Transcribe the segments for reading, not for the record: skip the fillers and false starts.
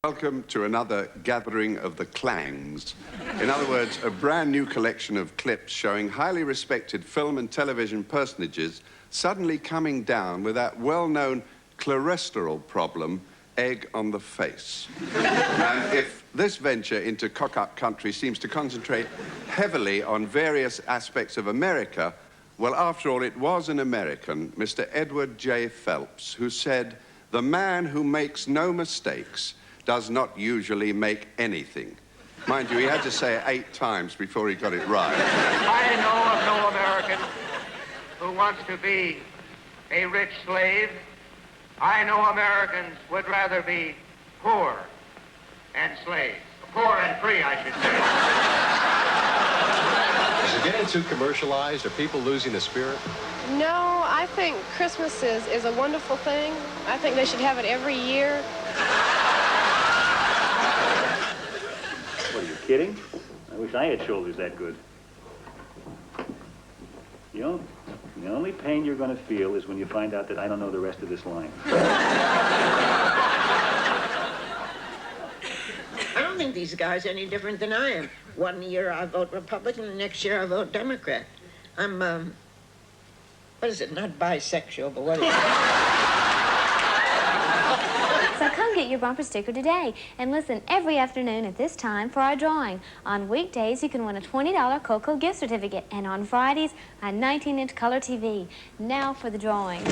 Welcome to another gathering of the Clangs. In other words, a brand new collection of clips showing highly respected film and television personages suddenly coming down with that well-known cholesterol problem, egg on the face. And if this venture into cock-up country seems to concentrate heavily on various aspects of America, well, after all, it was an American, Mr. Edward J. Phelps, who said, "The man who makes no mistakes does not usually make anything." Mind you, he had to say it 8 times before he got it right. I know of no American who wants to be a rich slave. I know Americans would rather be poor and slaves. Poor and free, I should say. Is it getting too commercialized? Are people losing the spirit? No, I think Christmas is a wonderful thing. I think they should have it every year. What, are you kidding? I wish I had shoulders that good. You know, the only pain you're going to feel is when you find out that I don't know the rest of this line. I don't think these guys are any different than I am. One year I vote Republican, the next year I vote Democrat. I'm, what is it, not bisexual, but what is it? So come get your bumper sticker today. And listen every afternoon at this time for our drawing. On weekdays, you can win a $20 Coco gift certificate. And on Fridays, a 19-inch color TV. Now for the drawing.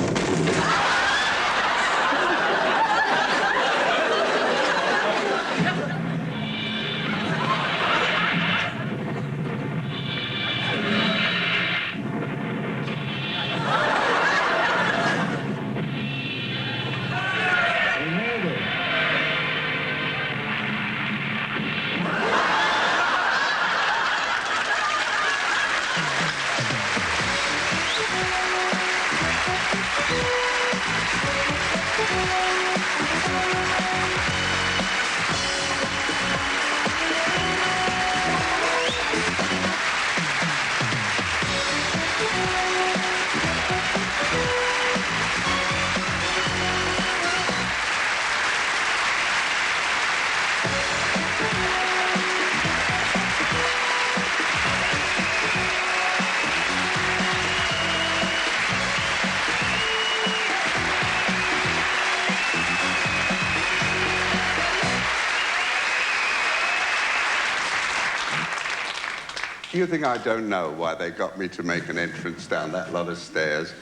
You think I don't know why they got me to make an entrance down that lot of stairs?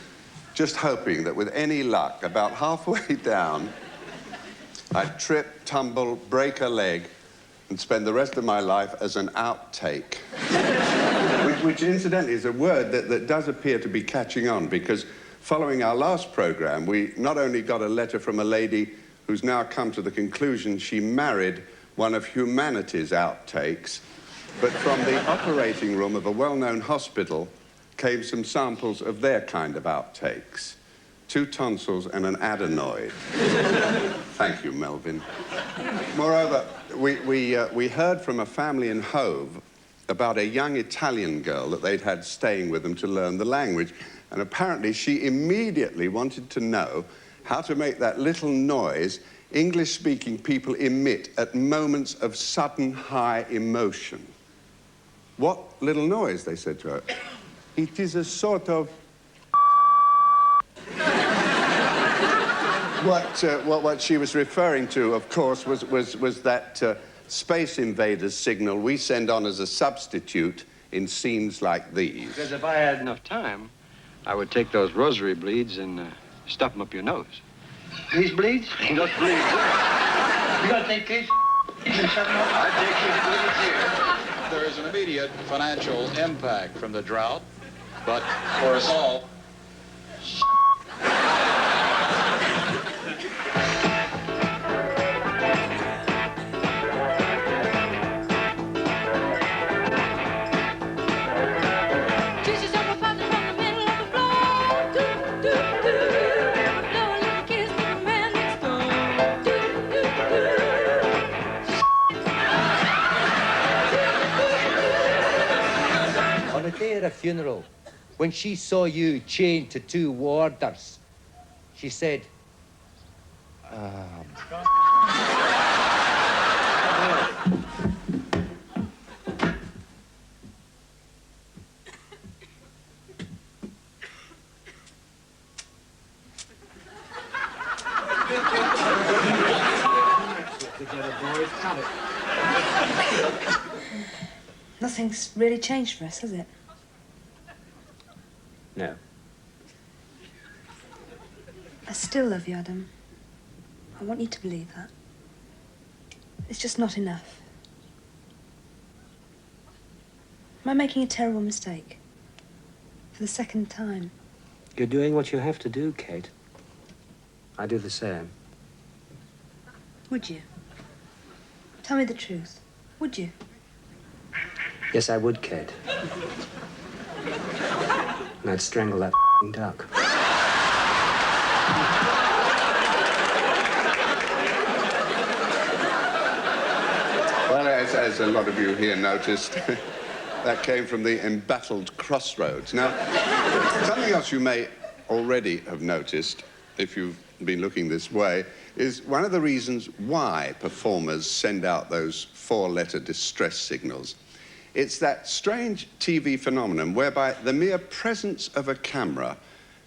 Just hoping that with any luck, about halfway down, I'd trip, tumble, break a leg, and spend the rest of my life as an outtake. which incidentally is a word that does appear to be catching on, because following our last program, we not only got a letter from a lady who's now come to the conclusion she married one of humanity's outtakes, but from the operating room of a well-known hospital came some samples of their kind of outtakes. 2 tonsils and an adenoid. Thank you, Melvin. Moreover, we heard from a family in Hove about a young Italian girl that they'd had staying with them to learn the language, and apparently she immediately wanted to know how to make that little noise English-speaking people emit at moments of sudden high emotion. What little noise, they said to her. It is a sort of... What she was referring to, of course, was that Space Invaders signal we send on as a substitute in scenes like these. Because if I had enough time, I would take those rosary bleeds and stuff them up your nose. These bleeds? Those bleeds. You gonna take these? I take these bleeds here. There is an immediate financial impact from the drought, but for us all, on the day of the funeral, when she saw you chained to 2 warders, she said, Nothing's really changed for us, has it? No. I still love you, Adam. I want you to believe that. It's just not enough. Am I making a terrible mistake? For the second time? You're doing what you have to do, Kate. I do the same. Would you? Tell me the truth. Would you? Yes, I would, Kate. And I'd strangle that duck. Well, as a lot of you here noticed, that came from the embattled Crossroads. Now, something else you may already have noticed, if you've been looking this way, is one of the reasons why performers send out those four-letter distress signals. It's that strange TV phenomenon whereby the mere presence of a camera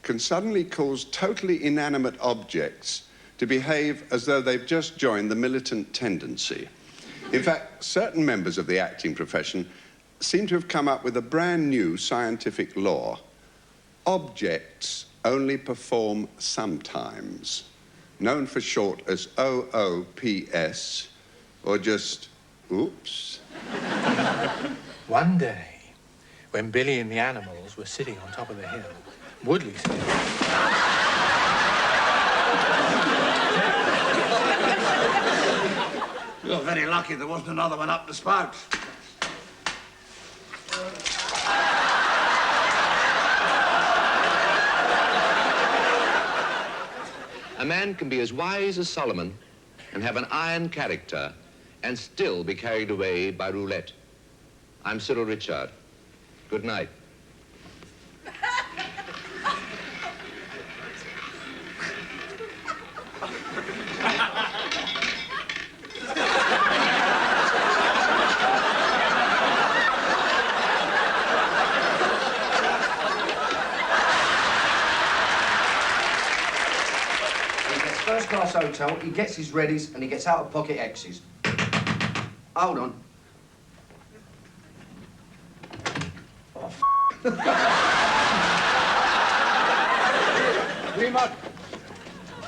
can suddenly cause totally inanimate objects to behave as though they've just joined the militant tendency. In fact, certain members of the acting profession seem to have come up with a brand new scientific law. Objects only perform sometimes, known for short as OOPS, or just oops. One day, when Billy and the animals were sitting on top of the hill, Woodley said, "You're very lucky there wasn't another one up the spout." A man can be as wise as Solomon and have an iron character and still be carried away by roulette. I'm Cyril Ritchard. Good night. First-class hotel, he gets his readies and he gets out-of-pocket X's. Hold on. Oh, We must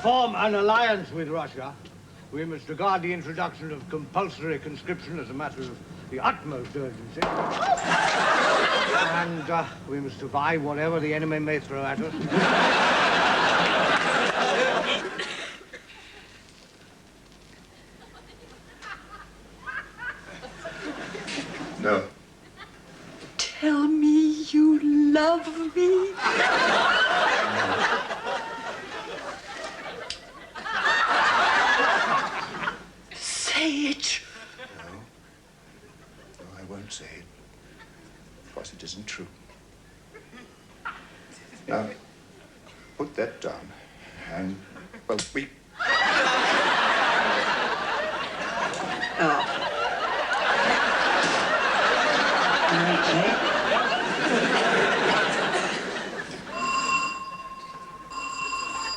form an alliance with Russia. We must regard the introduction of compulsory conscription as a matter of the utmost urgency. And we must survive whatever the enemy may throw at us. No. Tell me you love me. Say it. No, I won't say it, because it isn't true. Now, put that down, and, well, we... Oh.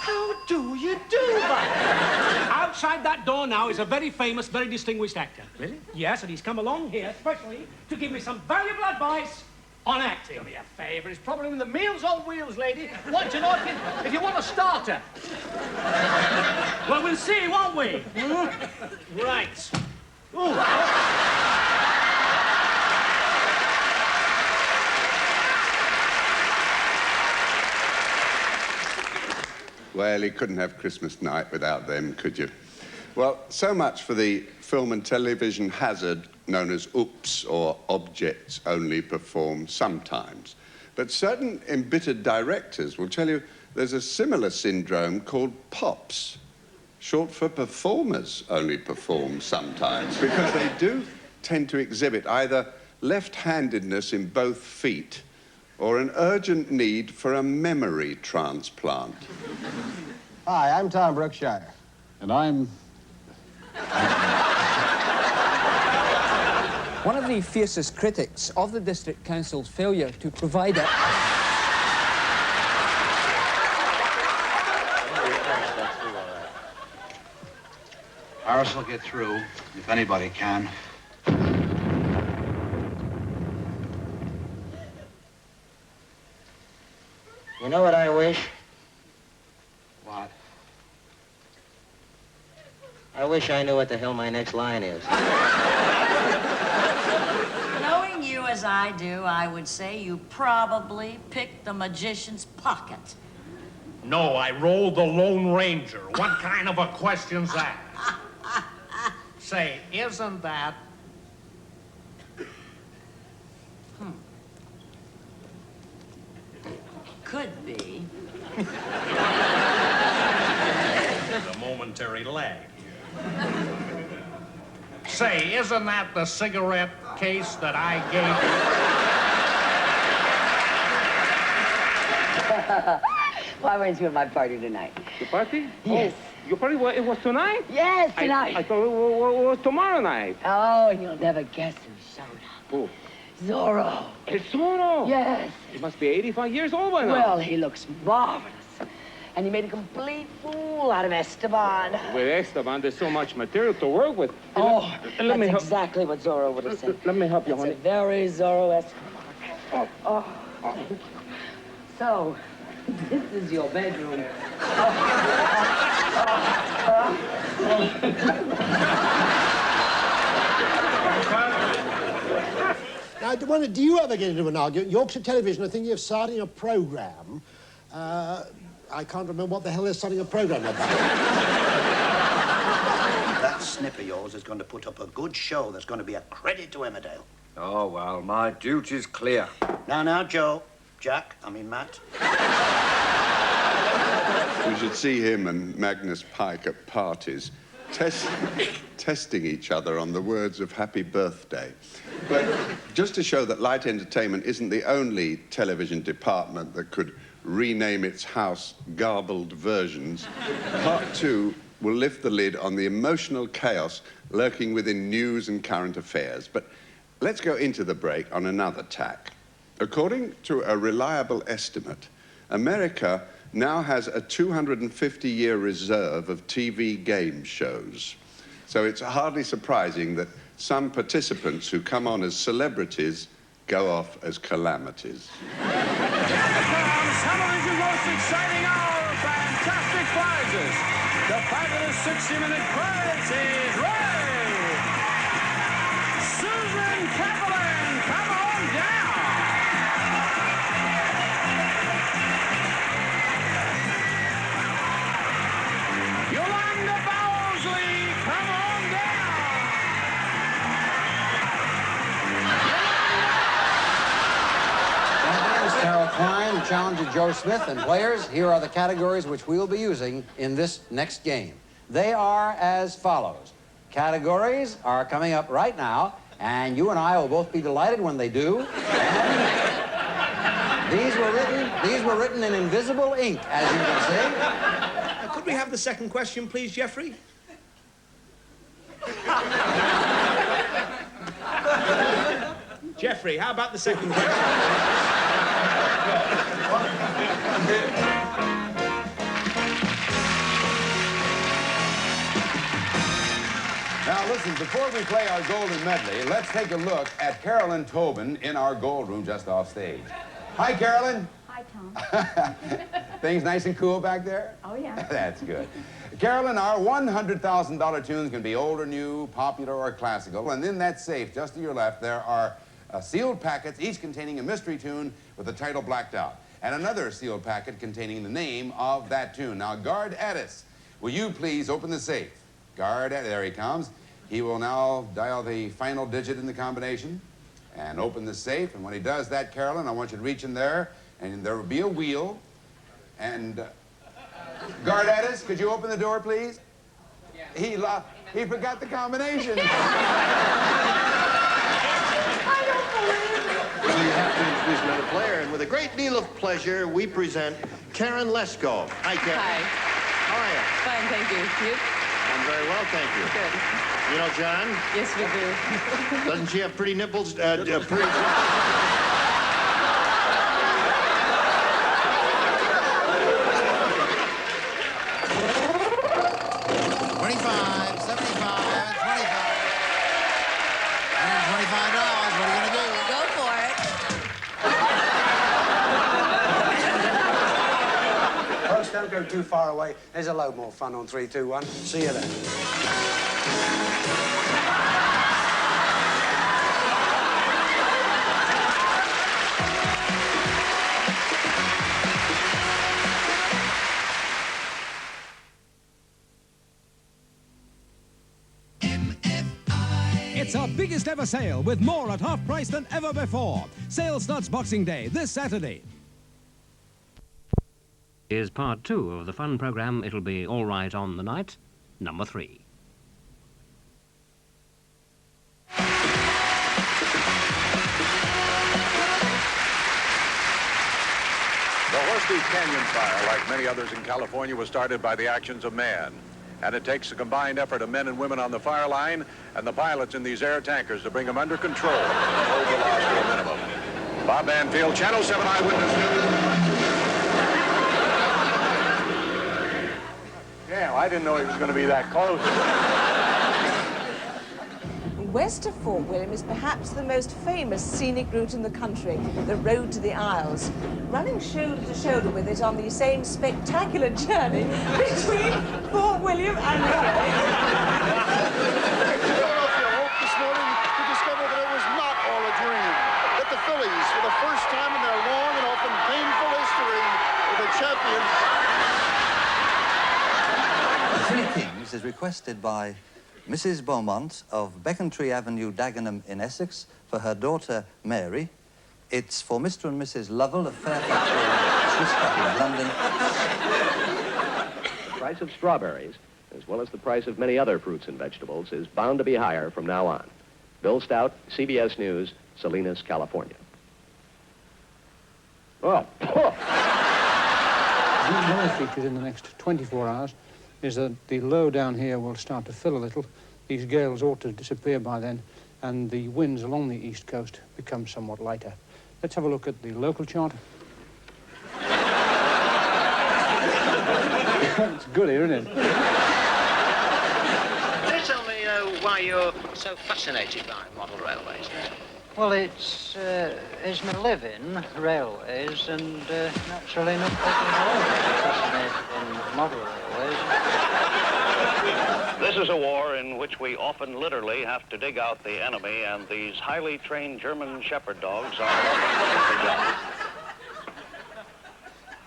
How do you do that? Outside that door now is a very famous, very distinguished actor. Really? Yes, and he's come along here especially to give me some valuable advice on acting. Do me a favour, he's probably in the Meals on Wheels, lady. Want to know if you want a starter? Well, we'll see, won't we? Right. Ooh. Well, you couldn't have Christmas night without them, could you? Well, so much for the film and television hazard known as oops, or objects only perform sometimes. But certain embittered directors will tell you there's a similar syndrome called POPs, short for performers only perform sometimes, because they do tend to exhibit either left-handedness in both feet or an urgent need for a memory transplant. Hi, I'm Tom Brookshire. And I'm... One of the fiercest critics of the District Council's failure to provide a... Paris will get through, if anybody can. You know what I wish? What? I wish I knew what the hell my next line is. Knowing you as I do, I would say you probably picked the magician's pocket. No, I rolled the Lone Ranger. What kind of a question's that? Say, isn't that... Could be. There's a momentary lag here. Say, isn't that the cigarette case that I gave you? Why weren't you at my party tonight? The party? Yes. Oh, your party, it was tonight? Yes, tonight. I thought it was tomorrow night. Oh, you'll never guess who showed up. Who? Zorro. El Zorro? Yes. He must be 85 years old by now. Well, he looks marvelous. And he made a complete fool out of Esteban. With Esteban, there's so much material to work with. Oh, Let me that's help. exactly what Zorro would have said. Let me help you, That's honey. a very Zorro-esque remark. Oh. So, this is your bedroom. Now, I wonder, do you ever get into an argument? Yorkshire Television are thinking of starting a programme. I can't remember what the hell they're starting a programme about. That snip of yours is going to put up a good show that's going to be a credit to Emmerdale. Oh, well, my duty's clear. Now, Joe. Jack, Matt. We should see him and Magnus Pike at parties, testing each other on the words of happy birthday. But just to show that Light Entertainment isn't the only television department that could rename its house Garbled Versions, Part 2 will lift the lid on the emotional chaos lurking within news and current affairs. But let's go into the break on another tack. According to a reliable estimate, America now has a 250-year reserve of TV game shows. So it's hardly surprising that some participants who come on as celebrities go off as calamities. Television's most exciting hour of fantastic prizes. The fabulous 60-minute prize is Ray! Susan Kaplan, come on down! Yolanda Bowsley, come on down! My name is Carol Klein, challenger Joe Smith, and players, here are the categories which we will be using in this next game. They are as follows. Categories are coming up right now, and you and I will both be delighted when they do. And these were written in invisible ink, as you can see. Could we have the second question, please, Jeffrey? Jeffrey, how about the second question? Now, listen, before we play our golden medley, let's take a look at Carolyn Tobin in our gold room just off stage. Hi, Carolyn. Hi, Tom. Things nice and cool back there? Oh, yeah. That's good. Carolyn, our $100,000 tunes can be old or new, popular or classical. And in that safe, just to your left, there are sealed packets, each containing a mystery tune with the title blacked out. And another sealed packet containing the name of that tune. Now, Guard Addis, will you please open the safe? Guard Addis, there he comes. He will now dial the final digit in the combination and open the safe. And when he does that, Carolyn, I want you to reach in there, and there will be a wheel. And Guard Addis, could you open the door, please? Yeah. He forgot the combination. I don't believe it. Well, you have to introduce another player, and with a great deal of pleasure, we present Karen Lesko. Hi, Karen. Hi. How are you? Fine, thank you. You? I'm very well, thank you. Good. You know John? Yes, we do. Doesn't she have pretty nipples? Pretty... 25, 75, What are you going to do? Go for it. Folks, don't go too far away. There's a load more fun on 3, 2, 1. See you then. It's our biggest ever sale, with more at half price than ever before. Sale starts Boxing Day, this Saturday. Here's part 2 of the fun programme It'll Be All Right on the Night, number 3. The Horse Canyon fire, like many others in California, was started by the actions of man. And it takes a combined effort of men and women on the fire line and the pilots in these air tankers to bring them under control and hold the loss to a minimum. Bob Banfield, Channel 7 Eyewitness News. Yeah, I didn't know he was going to be that close. West of Fort William is perhaps the most famous scenic route in the country, the Road to the Isles. Running shoulder to shoulder with it on the same spectacular journey between Fort William and Philadelphia woke this morning to discover that it was not all a dream. That the Phillies, for the first time in their long and often painful history, were the champions. Three Kings is requested by Mrs. Beaumont of Becontree Avenue, Dagenham in Essex, for her daughter Mary. It's for Mr. and Mrs. Lovell of Fairfax, Swiss Cottage, London. The price of strawberries, as well as the price of many other fruits and vegetables, is bound to be higher from now on. Bill Stout, CBS News, Salinas, California. One of the features in the next 24 hours is that the low down here will start to fill a little. These gales ought to disappear by then, and the winds along the east coast become somewhat lighter. Let's have a look at the local chart. It's good here, isn't it? Can you tell me why you're so fascinated by model railways? Well, it's my living, railways, and naturally enough, I'm fascinated in model railways. This is a war in which we often literally have to dig out the enemy, and these highly trained German Shepherd dogs are the job.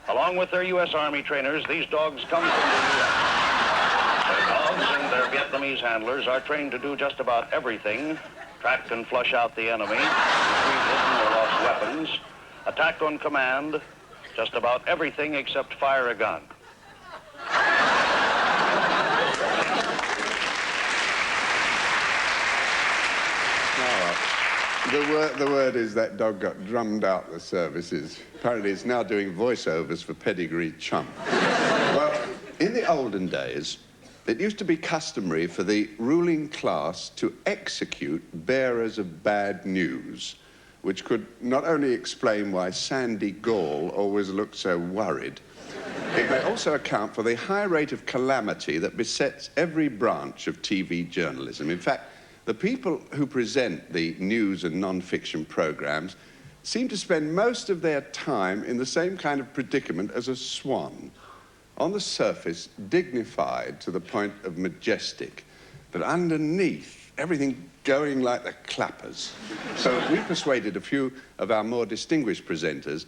Along with their U.S. Army trainers, these dogs come from the U.S. Their dogs and their Vietnamese handlers are trained to do just about everything: track and flush out the enemy, retrieve hidden or lost weapons, attack on command, just about everything except fire a gun. The word is that dog got drummed out the services. Apparently it's now doing voiceovers for Pedigree Chump. Well, in the olden days, it used to be customary for the ruling class to execute bearers of bad news, which could not only explain why Sandy Gall always looked so worried, it may also account for the high rate of calamity that besets every branch of TV journalism. In fact, the people who present the news and non-fiction programs seem to spend most of their time in the same kind of predicament as a swan. On the surface, dignified to the point of majestic, but underneath, everything going like the clappers. So we persuaded a few of our more distinguished presenters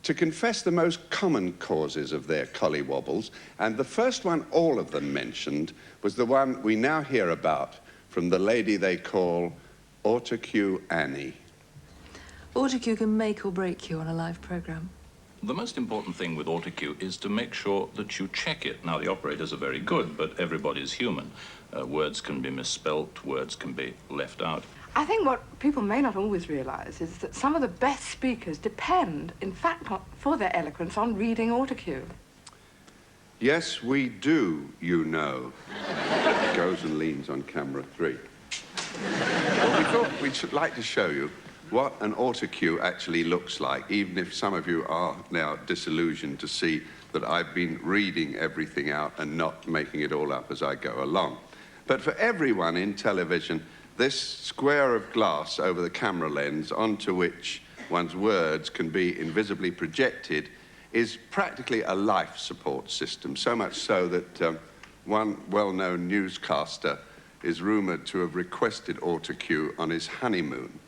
to confess the most common causes of their collywobbles, and the first one all of them mentioned was the one we now hear about from the lady they call Autocue Annie. Autocue can make or break you on a live programme. The most important thing with Autocue is to make sure that you check it. Now, the operators are very good, but everybody's human. Words can be misspelt, words can be left out. I think what people may not always realise is that some of the best speakers depend, in fact, for their eloquence on reading Autocue. Yes, we do, you know. Goes and leans on camera 3. Well, we thought we'd like to show you what an autocue actually looks like, even if some of you are now disillusioned to see that I've been reading everything out and not making it all up as I go along. But for everyone in television, this square of glass over the camera lens onto which one's words can be invisibly projected is practically a life support system, so much so that one well-known newscaster is rumoured to have requested autocue on his honeymoon.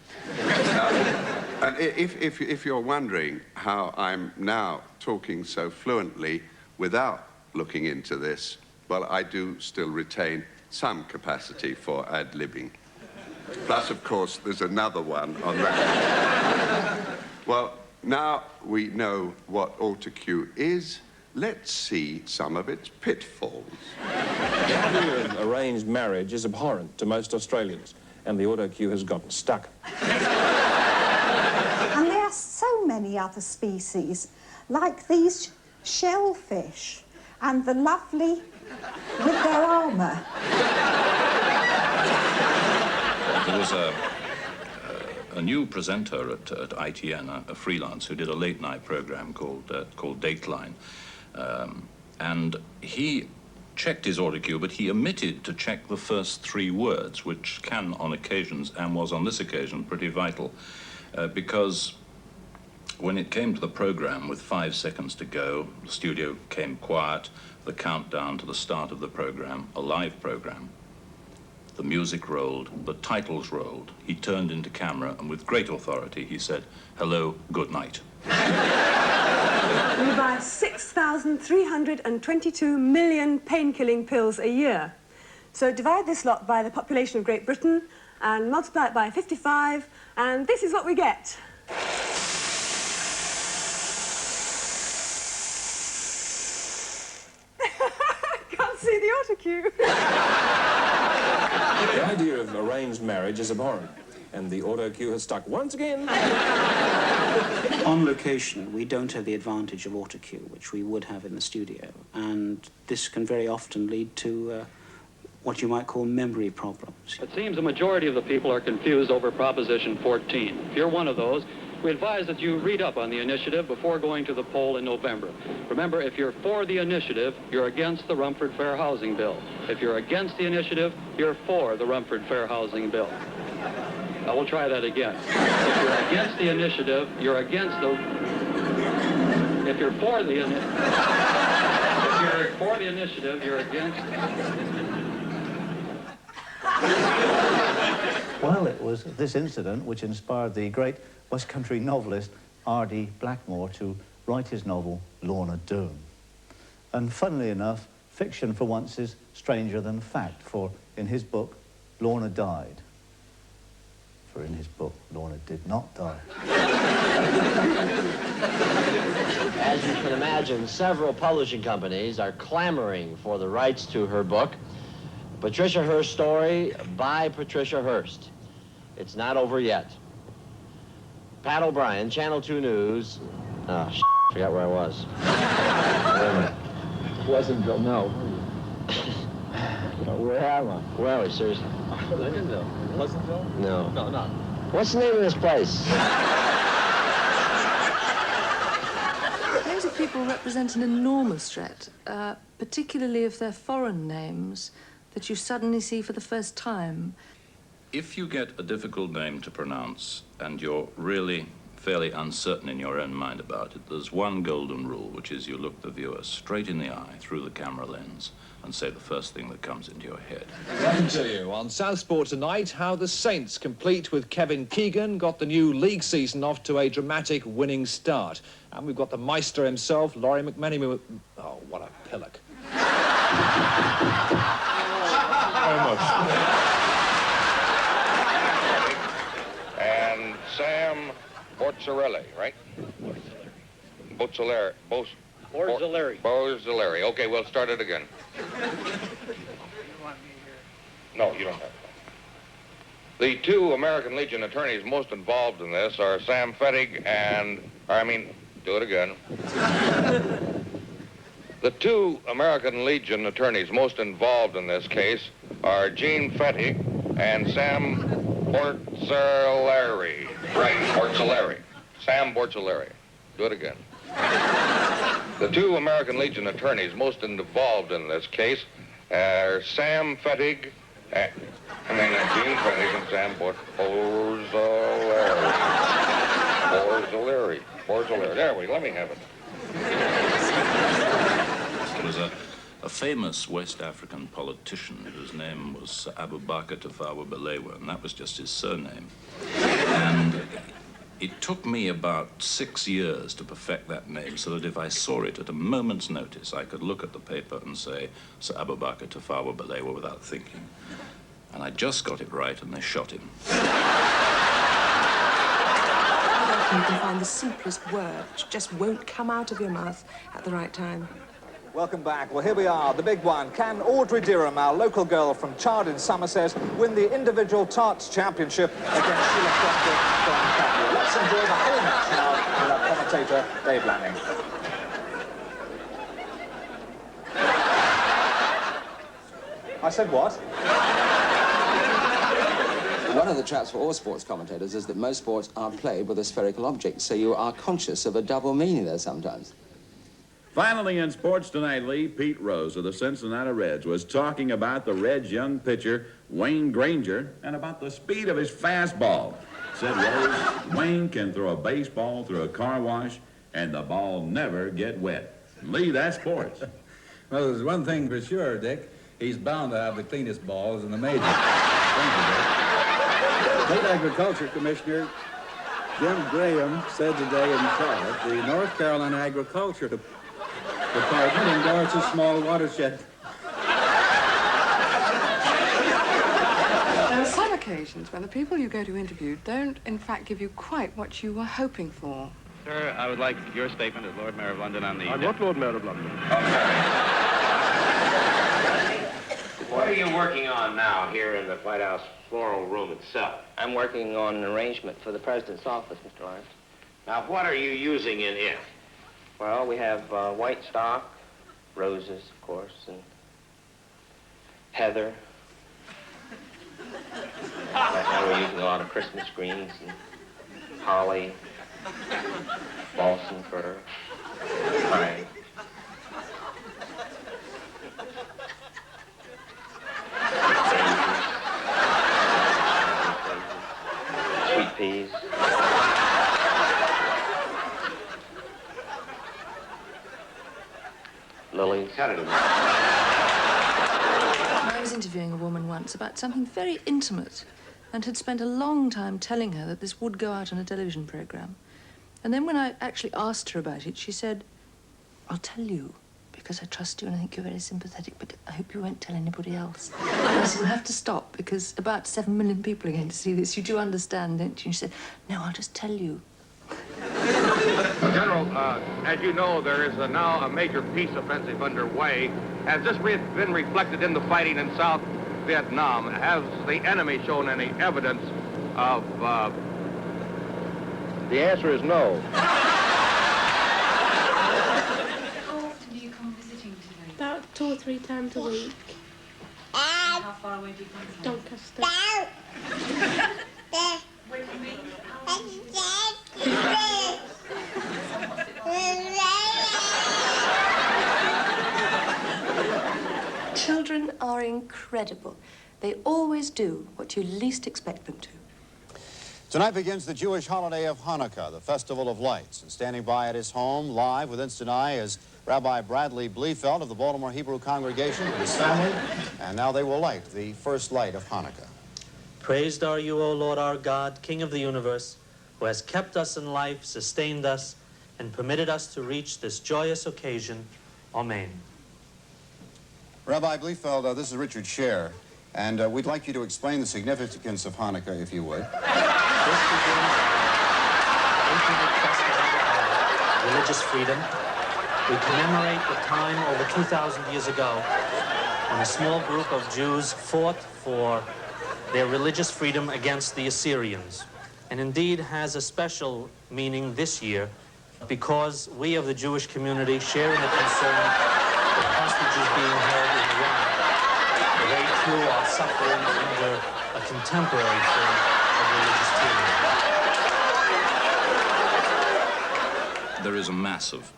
And if you're wondering how I'm now talking so fluently without looking into this, well, I do still retain some capacity for ad-libbing. Plus, of course, there's another one on that. Well, now we know what autocue is, let's see some of its pitfalls. The idea of arranged marriage is abhorrent to most Australians, and the autocue has gotten stuck. And there are so many other species, like these shellfish and the lovely with their armour. There was a new presenter at ITN, a freelance, who did a late-night program called Dateline. And he checked his autocue, but he omitted to check the first 3 words, which can, on occasions, and was on this occasion, pretty vital. Because when it came to the program with 5 seconds to go, the studio came quiet, the countdown to the start of the program, a live program. The music rolled, the titles rolled. He turned into camera, and with great authority, he said, "Hello, good night." We buy 6,322 million pain-killing pills a year. So divide this lot by the population of Great Britain and multiply it by 55, and this is what we get. Can't see the autocue. The idea of arranged marriage is abhorrent, and the autocue has stuck once again. On location, we don't have the advantage of autocue, which we would have in the studio, and this can very often lead to what you might call memory problems. It seems the majority of the people are confused over Proposition 14. If you're one of those, we advise that you read up on the initiative before going to the poll in November. Remember, if you're for the initiative, you're against the Rumford Fair Housing Bill. If you're against the initiative, you're for the Rumford Fair Housing Bill. I will try that again. If you're against the initiative, you're against the... If you're for the initiative, you're against... Well, it was this incident which inspired the great West Country novelist R.D. Blackmore to write his novel Lorna Doone. And funnily enough, fiction for once is stranger than fact, for in his book, Lorna died. For in his book, Lorna did not die. As you can imagine, several publishing companies are clamoring for the rights to her book, Patricia Hearst's Story by Patricia Hearst. It's not over yet. Pat O'Brien, Channel 2 News. Oh, forgot where I was. Wait a minute. Pleasantville, no. Where am I? Where are we, seriously? Lincolnville. Pleasantville? No. No, not. What's the name of this place? Names of people represent an enormous threat, particularly if they're foreign names that you suddenly see for the first time. If you get a difficult name to pronounce and you're really fairly uncertain in your own mind about it, there's one golden rule, which is you look the viewer straight in the eye through the camera lens and say the first thing that comes into your head. Welcome to you on Southport tonight, how the Saints, complete with Kevin Keegan, got the new league season off to a dramatic winning start. And we've got the Meister himself, Laurie McMenemy. Oh, what a pillock. Very much. And Sam Borzilleri, right? Borzilleri. Borzilleri. Okay, we'll start it again. No, you don't have to. The 2 American Legion attorneys most involved in this are Sam Fettig and, do it again. The 2 American Legion attorneys most involved in this case are Gene Fettig and Sam Borzilleri. Right, Borzilleri. Sam Borzilleri. Do it again. The 2 American Legion attorneys most involved in this case are Sam Fettig And then Gene Finnegan, Sam Bush, Borzolleri. There we go. Let me have it. There was a famous West African politician whose name was Abubakar Tafawa Balewa, and that was just his surname. And it took me about 6 years to perfect that name, so that if I saw it at a moment's notice, I could look at the paper and say, Sir Abubakar Tafawa Balewa, without thinking. And I just got it right, and they shot him. You can find the simplest word, which just won't come out of your mouth at the right time. Welcome back. Well, here we are, the big one. Can Audrey Dirham, our local girl from Chard in Somerset, win the individual tarts championship against Sheila Crockett from Capua? Let's enjoy the whole match now with our commentator, Dave Lanning. I said what? One of the traps for all sports commentators is that most sports are played with a spherical object, so you are conscious of a double meaning there sometimes. Finally, in Sports Tonight, Lee, Pete Rose of the Cincinnati Reds was talking about the Reds' young pitcher, Wayne Granger, and about the speed of his fastball. Said Rose, Wayne can throw a baseball through a car wash, and the ball never get wet. Lee, that's sports. Well, there's one thing for sure, Dick. He's bound to have the cleanest balls in the majors. Thank you, Dick. State Agriculture Commissioner Jim Graham said today in Charlotte the North Carolina Agriculture Department endorses small watershed. There are some occasions when the people you go to interview don't, in fact, give you quite what you were hoping for. Sir, I would like your statement as Lord Mayor of London on the... I'm not Lord Mayor of London. What are you working on now here in the White House floral room itself? I'm working on an arrangement for the President's office, Mr. Lawrence. Now, what are you using in it? Well, we have white stock, roses, of course, and heather. Right now we're using a lot of Christmas greens and holly, balsam fir, pine. Sweet peas. Lilies. I was interviewing a woman once about something very intimate and had spent a long time telling her that this would go out on a television program. And then when I actually asked her about it, she said, I'll tell you because I trust you and I think you're very sympathetic, but I hope you won't tell anybody else. And I said, we'll have to stop because about 7 million people are going to see this. You do understand, don't you? And she said, no, I'll just tell you. General, as you know, there is now a major peace offensive underway. Has this been reflected in the fighting in South Vietnam? Has the enemy shown any evidence of... The answer is no. How often do you come visiting today? About 2 or 3 times a week. How far away do you come from? Doncaster. Where do you meet? Children are incredible. They always do what you least expect them to. Tonight begins the Jewish holiday of Hanukkah, the Festival of Lights. And standing by at his home, live with Instant Eye, is Rabbi Bradley Bliefeld of the Baltimore Hebrew Congregation and his family. And now they will light the first light of Hanukkah. Praised are you, O Lord our God, King of the universe, who has kept us in life, sustained us, and permitted us to reach this joyous occasion. Amen. Rabbi Bliefeld, this is Richard Scher, and we'd like you to explain the significance of Hanukkah, if you would. This begins the 18th festival of religious freedom. We commemorate the time over 2,000 years ago when a small group of Jews fought for their religious freedom against the Assyrians. And indeed has a special meaning this year because we of the Jewish community share in the concern that hostages being held in Iran, they too are suffering under a contemporary form of religious tyranny. There is a mass of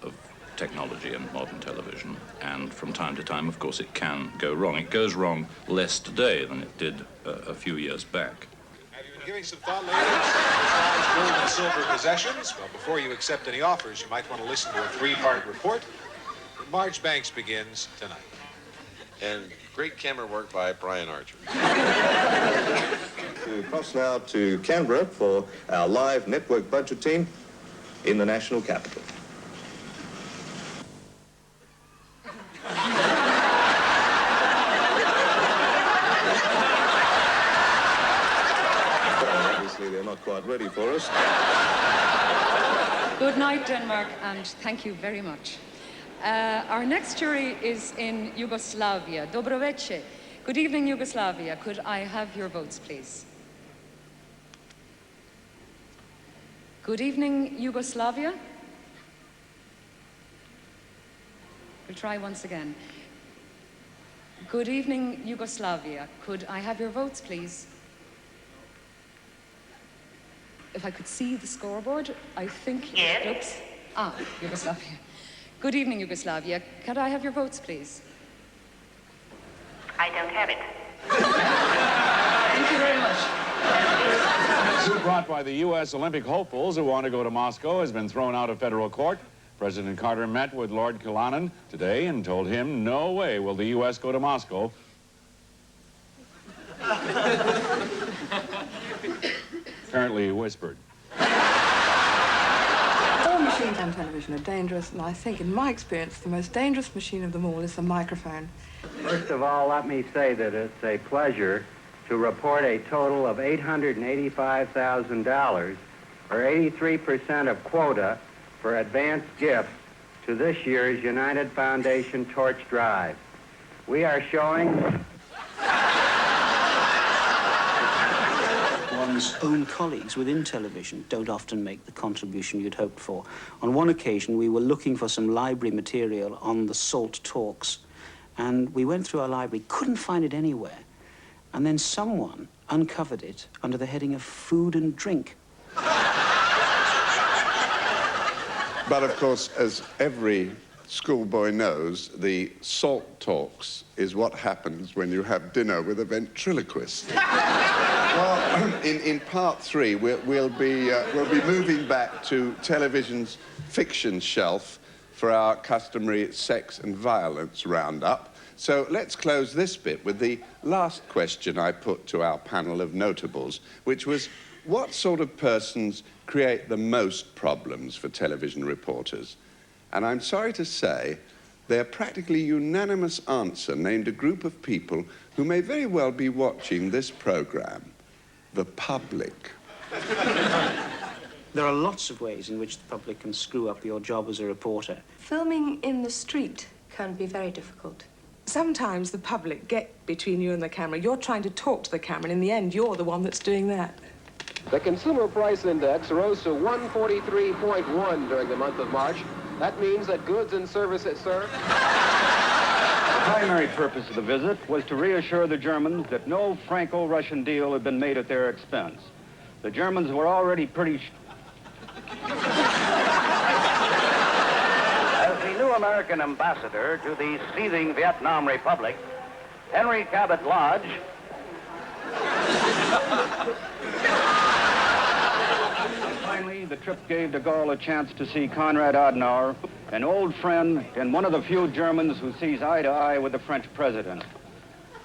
technology in modern television, and from time to time, of course, it can go wrong. It goes wrong less today than it did a few years back. Have you been giving some thought lately to gold and silver possessions? Well, before you accept any offers, you might want to listen to a three-part report. Marge Banks begins tonight. And great camera work by Brian Archer. To cross now to Canberra for our live network budget team in the national capital. Well, obviously they're not quite ready for us. Good night, Denmark, and thank you very much. Our next jury is in Yugoslavia. Dobroveče. Good evening, Yugoslavia. Could I have your votes, please? Good evening, Yugoslavia. We'll try once again. Good evening, Yugoslavia. Could I have your votes, please? If I could see the scoreboard, I think... Yes. Oops. Ah, Yugoslavia. Good evening, Yugoslavia. Could I have your votes, please? I don't have it. Thank you very much. Suit brought by the U.S. Olympic hopefuls who want to go to Moscow has been thrown out of federal court. President Carter met with Lord Killannon today and told him no way will the U.S. go to Moscow. Apparently he whispered. All machines on television are dangerous, and I think, in my experience, the most dangerous machine of them all is the microphone. First of all, let me say that it's a pleasure to report a total of $885,000, or 83% of quota, for advanced gifts to this year's United Foundation Torch Drive. We are showing... One's own colleagues within television don't often make the contribution you'd hoped for. On one occasion, we were looking for some library material on the SALT talks, and we went through our library, couldn't find it anywhere, and then someone uncovered it under the heading of food and drink. But of course, as every schoolboy knows, the SALT talks is what happens when you have dinner with a ventriloquist. Well, in part three, we'll be moving back to television's fiction shelf for our customary sex and violence roundup. So let's close this bit with the last question I put to our panel of notables, which was, what sort of persons create the most problems for television reporters? And I'm sorry to say, their practically unanimous answer named a group of people who may very well be watching this program: the public. There are lots of ways in which the public can screw up your job as a reporter. Filming in the street can be very difficult. Sometimes the public get between you and the camera. You're trying to talk to the camera, and in the end, you're the one that's doing that. The Consumer Price Index rose to 143.1 during the month of March. That means that goods and services, sir... The primary purpose of the visit was to reassure the Germans that no Franco-Russian deal had been made at their expense. The Germans were already pretty... As the new American ambassador to the seething Vietnam Republic, Henry Cabot Lodge... Finally, the trip gave de Gaulle a chance to see Konrad Adenauer, an old friend and one of the few Germans who sees eye to eye with the French president.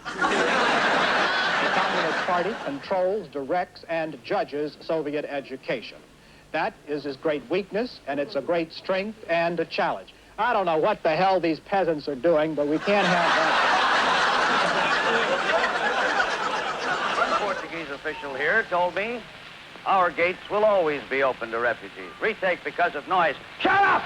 The Communist Party controls, directs, and judges Soviet education. That is its great weakness, and it's a great strength and a challenge. I don't know what the hell these peasants are doing, but we can't have that. One Portuguese official here told me our gates will always be open to refugees. Retake because of noise. Shut up!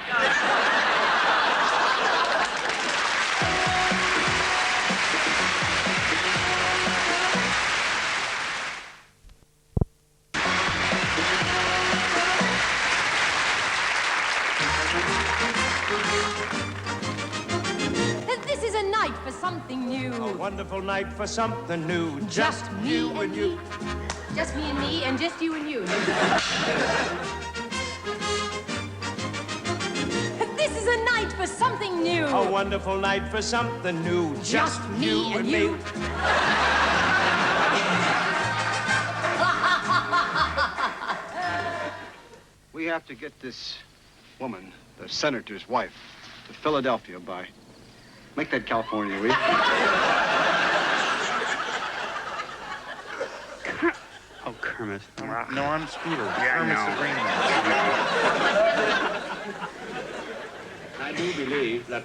This is a night for something new. A wonderful night for something new. Just me and you. Just me and me, and just you and you. This is a night for something new. A wonderful night for something new. Just me and you. We have to get this woman, the senator's wife, to Philadelphia by... Make that California, will you? Oh, Kermit. No, I'm Scooter. Yeah, I do believe that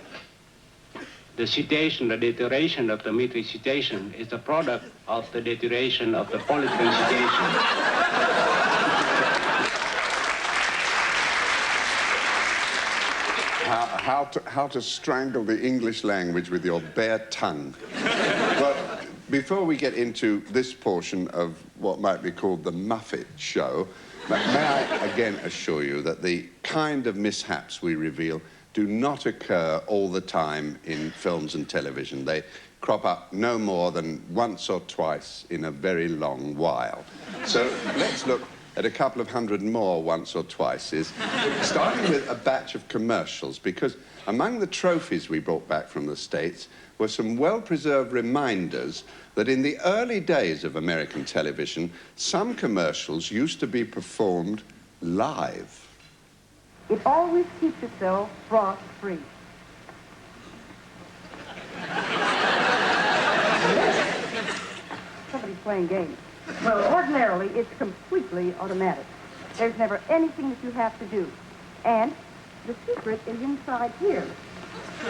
the citation, the deterioration of the military citation is the product of the deterioration of the political citation. How to strangle the English language with your bare tongue. Well, before we get into this portion of what might be called the Muffet Show, may I again assure you that the kind of mishaps we reveal do not occur all the time in films and television. They crop up no more than once or twice in a very long while. So let's look at a couple of hundred more once or twices, starting with a batch of commercials, because among the trophies we brought back from the States were some well-preserved reminders that in the early days of American television, some commercials used to be performed live. It always keeps itself frost-free. Somebody's playing games. Well, ordinarily, it's completely automatic. There's never anything that you have to do. And the secret is inside here. I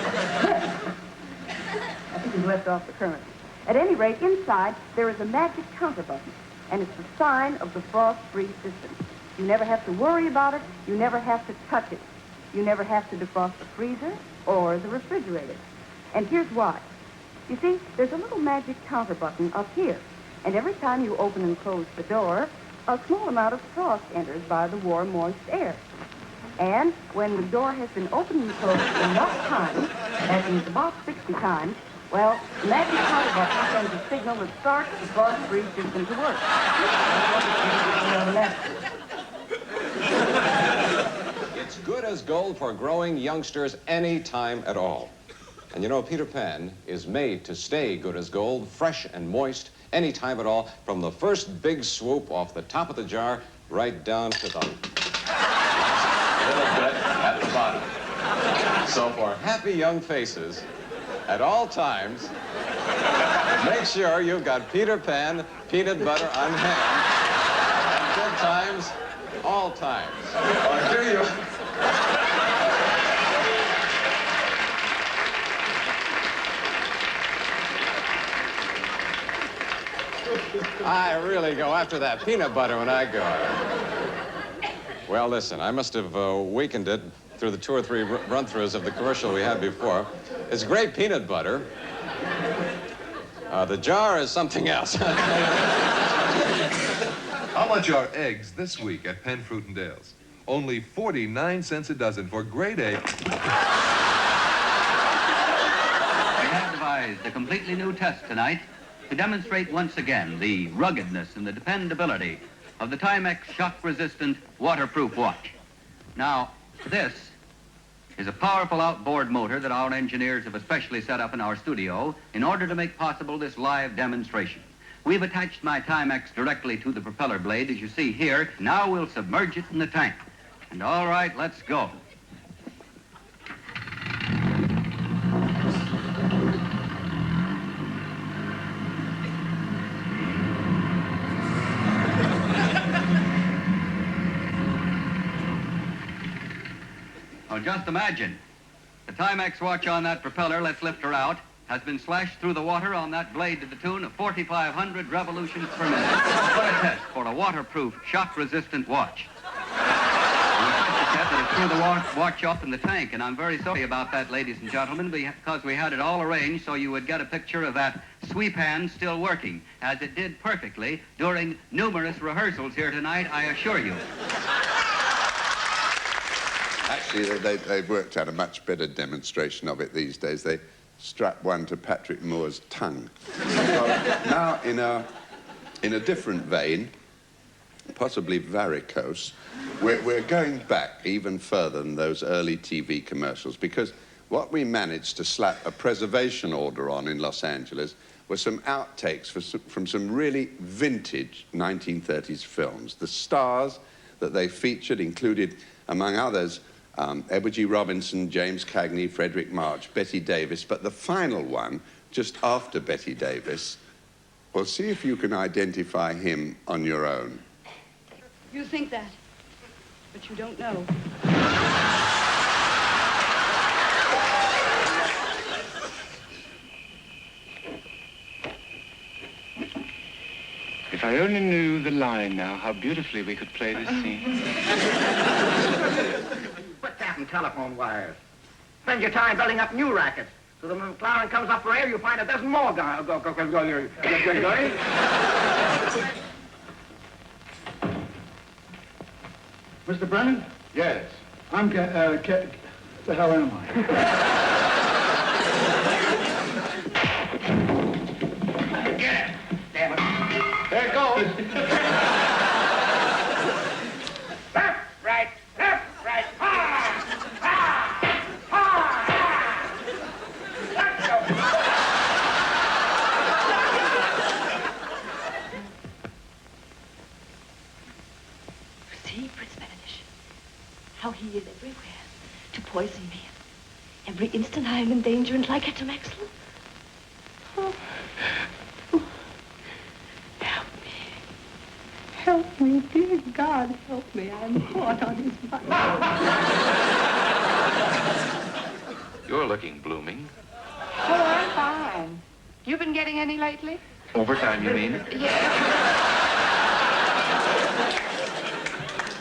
think he's left off the current. At any rate, inside, there is a magic counter button, and it's the sign of the frost-free system. You never have to worry about it. You never have to touch it. You never have to defrost the freezer or the refrigerator. And here's why. You see, there's a little magic counter button up here. And every time you open and close the door, a small amount of frost enters by the warm, moist air. And when the door has been opened and closed enough times, that means about 60 times, well, the magic counter button sends a signal that starts the frost-free system to work. It's good as gold for growing youngsters any time at all. And you know, Peter Pan is made to stay good as gold, fresh and moist, any time at all, from the first big swoop off the top of the jar right down to the little bit at the bottom. So for happy young faces, at all times, make sure you've got Peter Pan peanut butter on hand. At good times, all times. Or here you... I really go after that peanut butter when I go. Well, listen, I must have weakened it through the 2 or 3 run-throughs of the commercial we had before. It's great peanut butter. The jar is something else. How much are eggs this week at Penn Fruit and Dale's? Only 49 cents a dozen for grade A. We have devised a completely new test tonight to demonstrate once again the ruggedness and the dependability of the Timex shock-resistant waterproof watch. Now, this is a powerful outboard motor that our engineers have especially set up in our studio in order to make possible this live demonstration. We've attached my Timex directly to the propeller blade, as you see here. Now we'll submerge it in the tank. And all right, let's go. Well, just imagine. The Timex watch on that propeller, let's lift her out, has been slashed through the water on that blade to the tune of 4,500 revolutions per minute. What a test for a waterproof, shock-resistant watch. That threw the watch up in the tank, and I'm very sorry about that, ladies and gentlemen, because we had it all arranged so you would get a picture of that sweep hand still working, as it did perfectly during numerous rehearsals here tonight, I assure you. Actually, they've worked out a much better demonstration of it these days. They strap one to Patrick Moore's tongue. Well, now, in a different vein, possibly varicose. We're going back even further than those early TV commercials, because what we managed to slap a preservation order on in Los Angeles were some outtakes from some really vintage 1930s films. The stars that they featured included, among others, Edward G. Robinson, James Cagney, Frederick March, Betty Davis, but the final one, just after Betty Davis, well, see if you can identify him on your own. You think that, but you don't know. If I only knew the line now, how beautifully we could play this scene. Quit tapping telephone wires. Spend your time building up new rackets. So that when McLaren comes up for air, you find a dozen more guys. Mr. Brennan? Yes. I'm the hell am I? Get it. Damn it. There it goes. Left, right, left, right. Ha! Ha! Ha! Let's go. See, Prince Metternich, how he is everywhere to poison me. Every instant I am in danger and like Hector Maxwell. Oh. Help me, dear God, help me. I'm caught on his body. You're looking blooming. Oh, I'm fine. You been getting any lately? Overtime, you mean?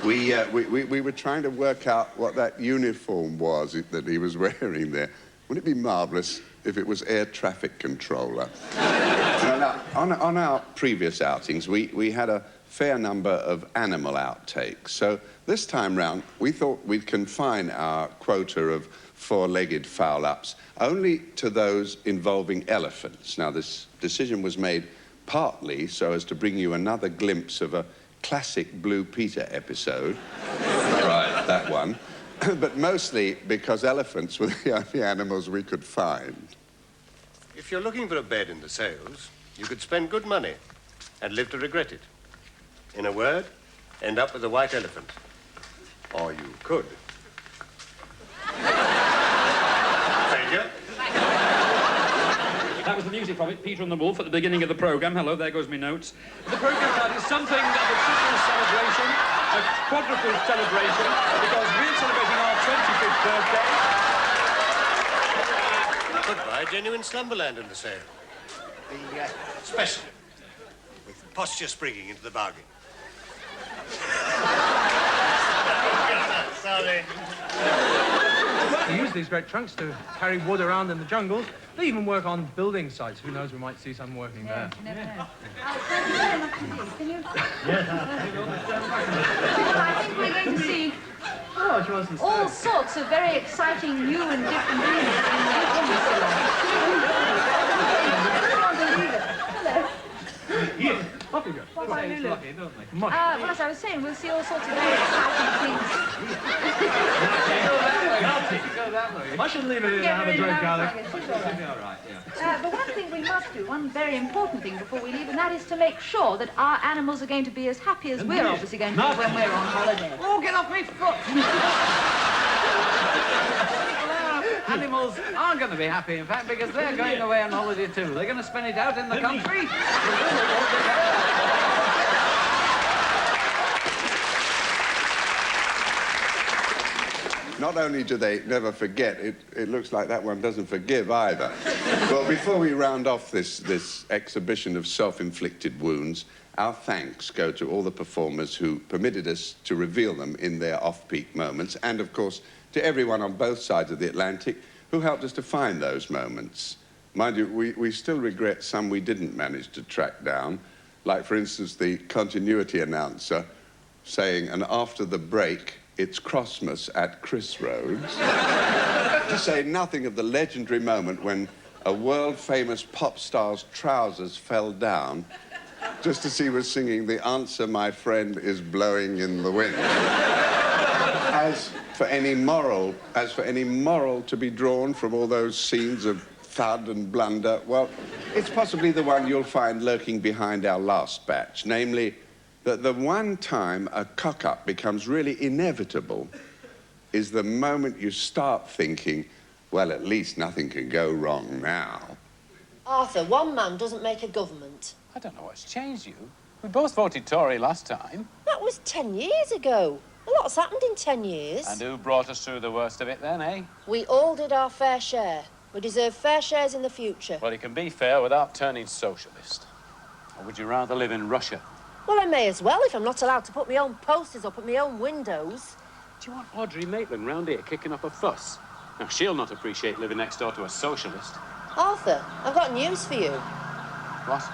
We were trying to work out what that uniform was that he was wearing there. Wouldn't it be marvelous if it was air traffic controller? Now, on our previous outings, we had a fair number of animal outtakes. So this time round, we thought we'd confine our quota of four-legged foul-ups only to those involving elephants. Now, this decision was made partly so as to bring you another glimpse of a classic Blue Peter episode. Right, that one. But mostly because elephants were the only animals we could find. If you're looking for a bed in the sales, you could spend good money and live to regret it. In a word, end up with a white elephant. Or you could. Thank you. That was the music from it, Peter and the Wolf, at the beginning of the programme. Hello, there goes my notes. The programme tonight is something of a triple celebration, a quadruple celebration, because we're celebrating our 25th birthday. Could buy genuine Slumberland in the sale. The special, with posture springing into the bargain. Sorry. We use these great trunks to carry wood around in the jungles. They even work on building sites. Who knows, we might see some working there. You never know. Thank you very much indeed. Can you? Yes. I think we're going to see all sorts of very exciting new and different things in the women's salon. Yes. Off you go. What about It's Lulu? lucky, don't they? Much. Well, as I was saying, we'll see all sorts of very exciting things. Go that way. I should leave it in and have a drink, Alex. She'll be all right, but one thing we must do, one very important thing before we leave, and that is to make sure that our animals are going to be as happy as we're obviously going to be when we're on holiday. Oh, get off my foot! Animals aren't going to be happy, in fact, because they're going away on holiday too. They're going to spend it out in the country. Not only do they never forget, it looks like that one doesn't forgive either. Well, before we round off this exhibition of self-inflicted wounds, our thanks go to all the performers who permitted us to reveal them in their off-peak moments, and, of course, to everyone on both sides of the Atlantic who helped us to find those moments. Mind you, we still regret some we didn't manage to track down, like, for instance, the continuity announcer saying, and after the break, it's Crossmas at Chris Rhodes. To say nothing of the legendary moment when a world-famous pop star's trousers fell down just as he was singing, "The answer, my friend, is blowing in the wind." As for any moral to be drawn from all those scenes of thud and blunder, well, it's possibly the one you'll find lurking behind our last batch, namely that the one time a cock-up becomes really inevitable is the moment you start thinking, well, at least nothing can go wrong now. Arthur, one man doesn't make a government. I don't know what's changed you. We both voted Tory last time. That was 10 years ago. A lot's happened in 10 years. And who brought us through the worst of it then, eh? We all did our fair share. We deserve fair shares in the future. Well, you can be fair without turning socialist. Or would you rather live in Russia? Well, I may as well if I'm not allowed to put my own posters up at my own windows. Do you want Audrey Maitland round here kicking up a fuss? Now, she'll not appreciate living next door to a socialist. Arthur, I've got news for you. What?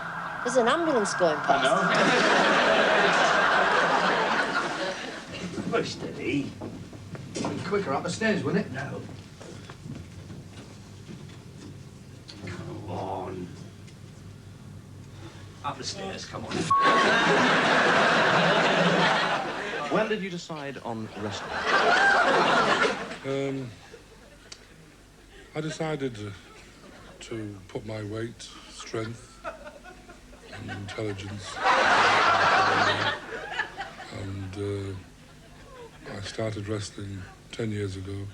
There's an ambulance going past. I know. Very steady. Be quicker up the stairs, wouldn't it? No. Come on. Up the stairs, come on. When did you decide on wrestling? I decided to put my weight, strength, and intelligence, and I started wrestling 10 years ago,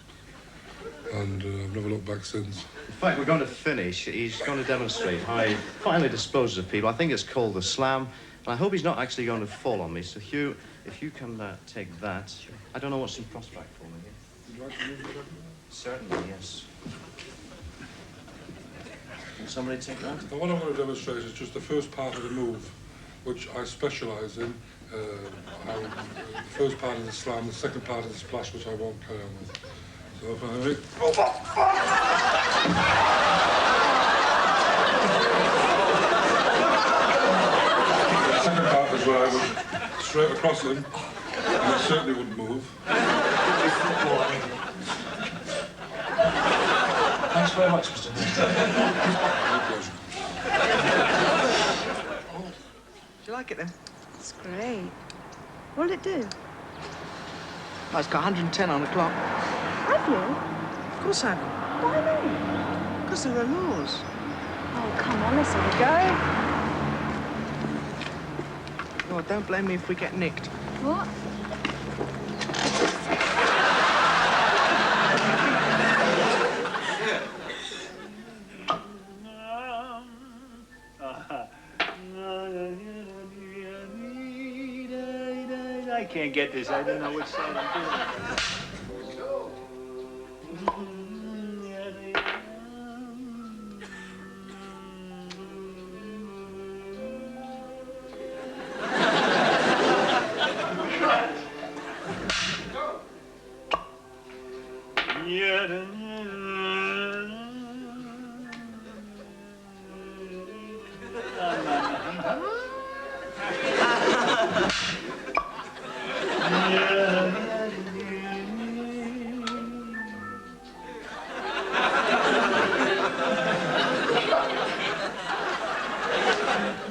and I've never looked back since. In fact, we're going to finish. He's going to demonstrate how he finally disposes of people. I think it's called the slam, and I hope he's not actually going to fall on me. So, Hugh, if you can take that. Sure. I don't know what's in prospect for me. Would you like to move it? Certainly, yes. Can somebody take that? The one I'm going to demonstrate is just the first part of the move, which I specialise in. The first part is the slam, the second part is the splash, which I won't carry on with. So if I make... The second part is where I would straight across him, and he certainly wouldn't move. Thanks very much, Mr. Hurst. Do you like it then? It's great. What'll it do? Oh, it's got 110 on the clock. Have you? Of course I have. Why me? Because there are laws. Oh, come on, let's have a go. Oh, don't blame me if we get nicked. What? I can't get this. I don't know which side I'm doing.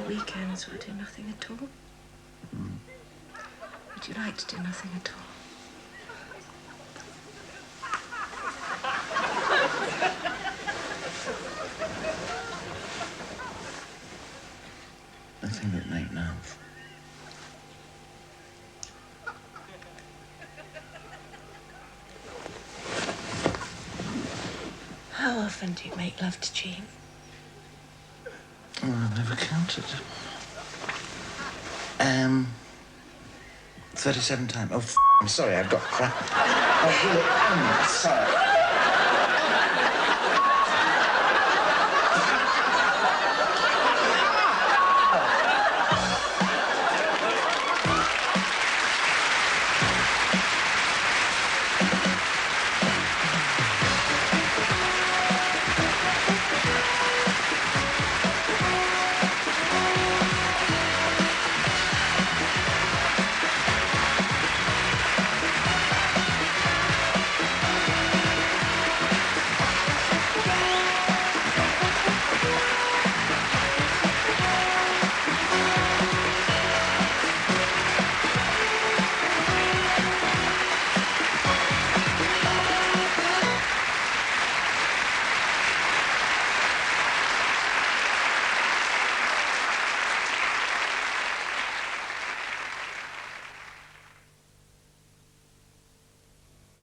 Weekends we do nothing at all. Would you like to do nothing at all? Nothing but make love. How often do you make love to Jean? Oh, I've never counted. 37 times. Oh, I'm sorry, I've got crap. Oh, really? Sorry.